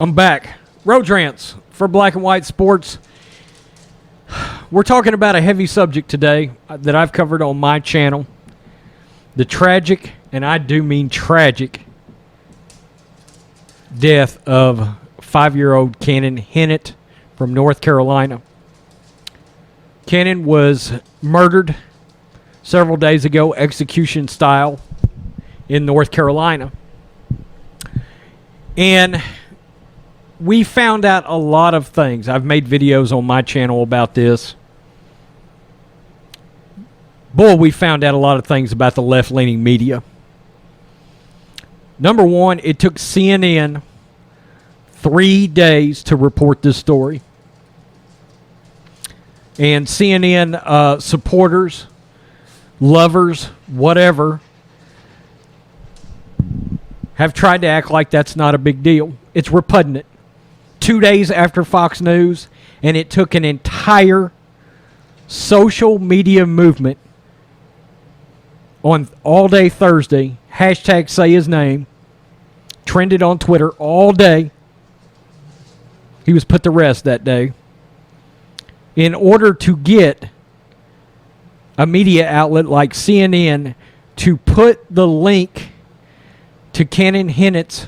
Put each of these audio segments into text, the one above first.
I'm back. Road Rants for Black and White Sports. We're talking about a heavy subject today that I've covered on my channel. The tragic, and I do mean tragic, death of 5-year-old Cannon Hinnant from North Carolina. Cannon was murdered several days ago, execution style, in North Carolina. And we found out a lot of things. I've made videos on my channel about this. Boy, we found out a lot of things about the left-leaning media. Number one, it took CNN 3 days to report this story. And CNN supporters, lovers, whatever, have tried to act like that's not a big deal. It's repugnant. 2 days after Fox News, and it took an entire social media movement on all day Thursday, hashtag say his name, trended on Twitter all day. He was put to rest that day. In order to get a media outlet like CNN to put the link to Cannon Hinnant's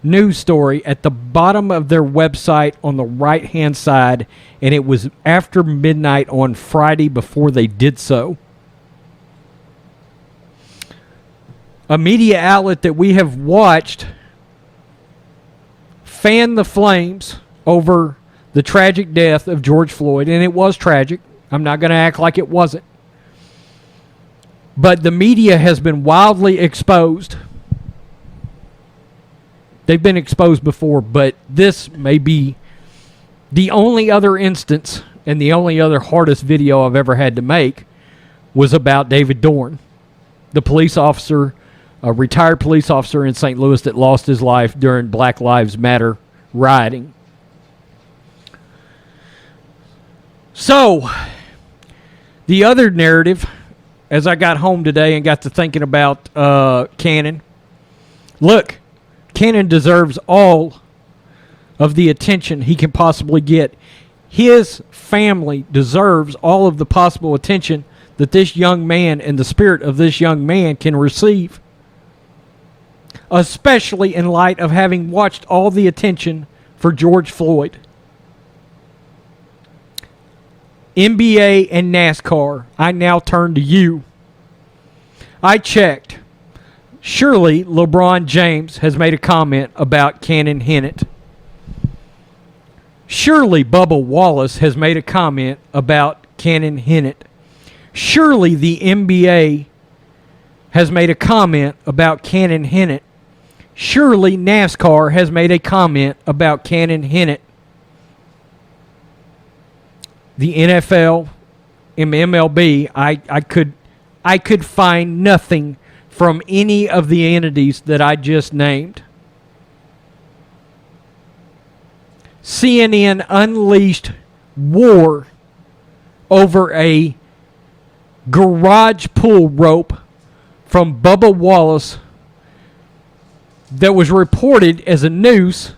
news story at the bottom of their website on the right-hand side, and it was after midnight on Friday before they did so. A media outlet that we have watched fan the flames over the tragic death of George Floyd, and it was tragic. I'm not going to act like it wasn't. But the media has been wildly exposed. They've been exposed before, but this may be the only other instance, and the only other hardest video I've ever had to make was about David Dorn, the police officer, a retired police officer in St. Louis that lost his life during Black Lives Matter rioting. So, the other narrative, as I got home today and got to thinking about Cannon, look, Cannon deserves all of the attention he can possibly get. His family deserves all of the possible attention that this young man and the spirit of this young man can receive, especially in light of having watched all the attention for George Floyd. NBA and NASCAR, I now turn to you. I checked. Surely LeBron James has made a comment about Cannon Hinnant. Surely Bubba Wallace has made a comment about Cannon Hinnant. Surely the NBA has made a comment about Cannon Hinnant. Surely NASCAR has made a comment about Cannon Hinnant. The NFL and MLB, I could find nothing from any of the entities that I just named. CNN unleashed war over a garage pull rope from Bubba Wallace that was reported as a noose.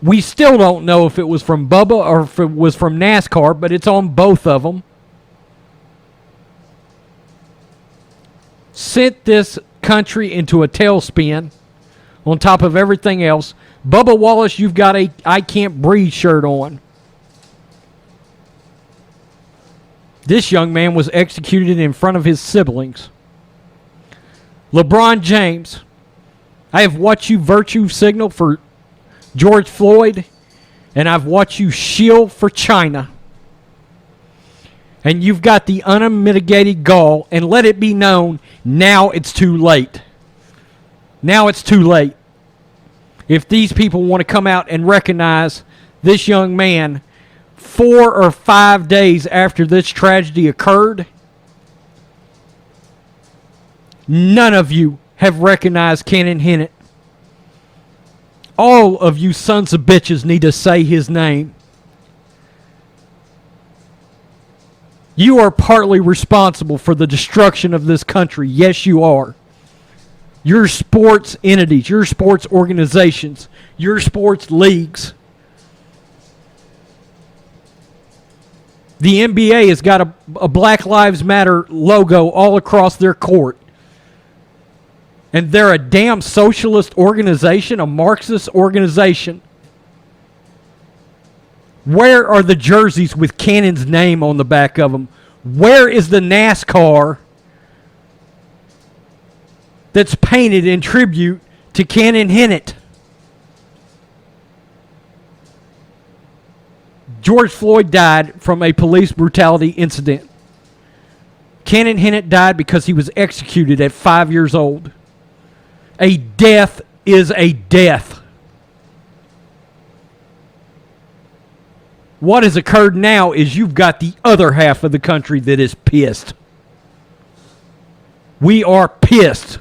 We still don't know if it was from Bubba or if it was from NASCAR, but it's on both of them. Sent this country into a tailspin on top of everything else. Bubba Wallace, you've got a I Can't Breathe shirt on. This young man was executed in front of his siblings. LeBron James, I have watched you virtue signal for George Floyd, and I've watched you shield for China. And you've got the unmitigated gall, and let it be known, now it's too late. Now it's too late. If these people want to come out and recognize this young man 4 or 5 days after this tragedy occurred, none of you have recognized Cannon Hinnant. All of you sons of bitches need to say his name. You are partly responsible for the destruction of this country. Yes, you are. Your sports entities, your sports organizations, your sports leagues. The NBA has got a Black Lives Matter logo all across their court. And they're a damn socialist organization, a Marxist organization. Where are the jerseys with Cannon's name on the back of them? Where is the NASCAR that's painted in tribute to Cannon Hinnant? George Floyd died from a police brutality incident. Cannon Hinnant died because he was executed at 5 years old. A death is a death. What has occurred now is you've got the other half of the country that is pissed. We are pissed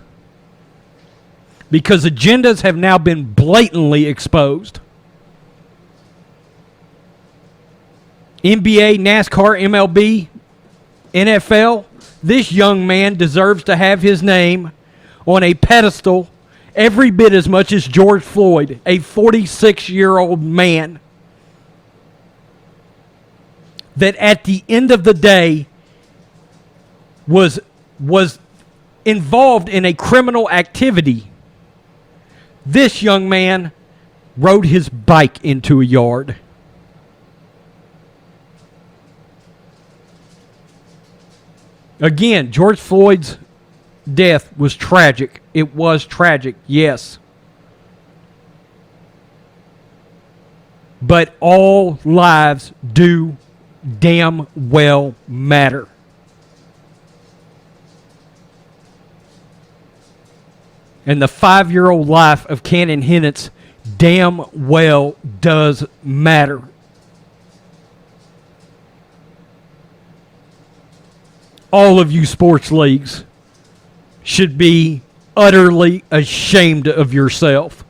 because agendas have now been blatantly exposed. NBA, NASCAR, MLB, NFL, this young man deserves to have his name on a pedestal every bit as much as George Floyd, a 46-year-old man that at the end of the day was involved in a criminal activity. This young man rode his bike into a yard. Again, George Floyd's death was tragic. It was tragic, yes. But all lives do damn well matter. And the 5-year-old life of Cannon Hinnant's damn well does matter. All of you sports leagues should be utterly ashamed of yourself.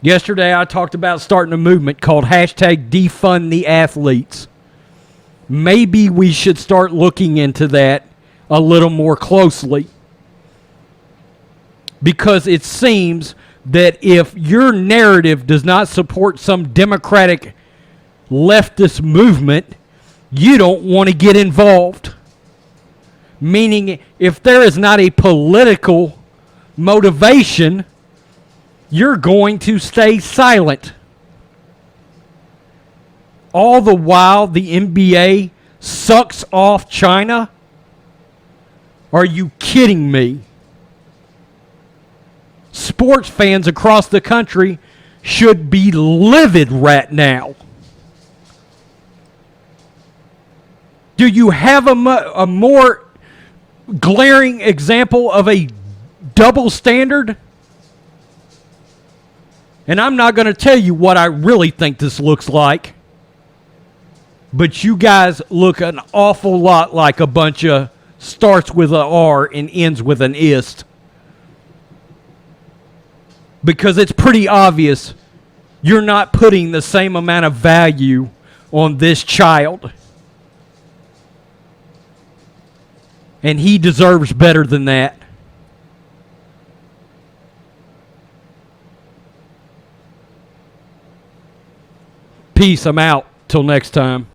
Yesterday I talked about starting a movement called hashtag defund the athletes. Maybe we should start looking into that a little more closely. Because it seems that if your narrative does not support some democratic leftist movement, you don't want to get involved. Meaning, if there is not a political motivation, you're going to stay silent. All the while the NBA sucks off China? Are you kidding me? Sports fans across the country should be livid right now. Do you have a more glaring example of a double standard? And I'm not going to tell you what I really think this looks like. But you guys look an awful lot like a bunch of starts with an R and ends with an ist. Because it's pretty obvious you're not putting the same amount of value on this child. And he deserves better than that. Peace. I'm out. Till next time.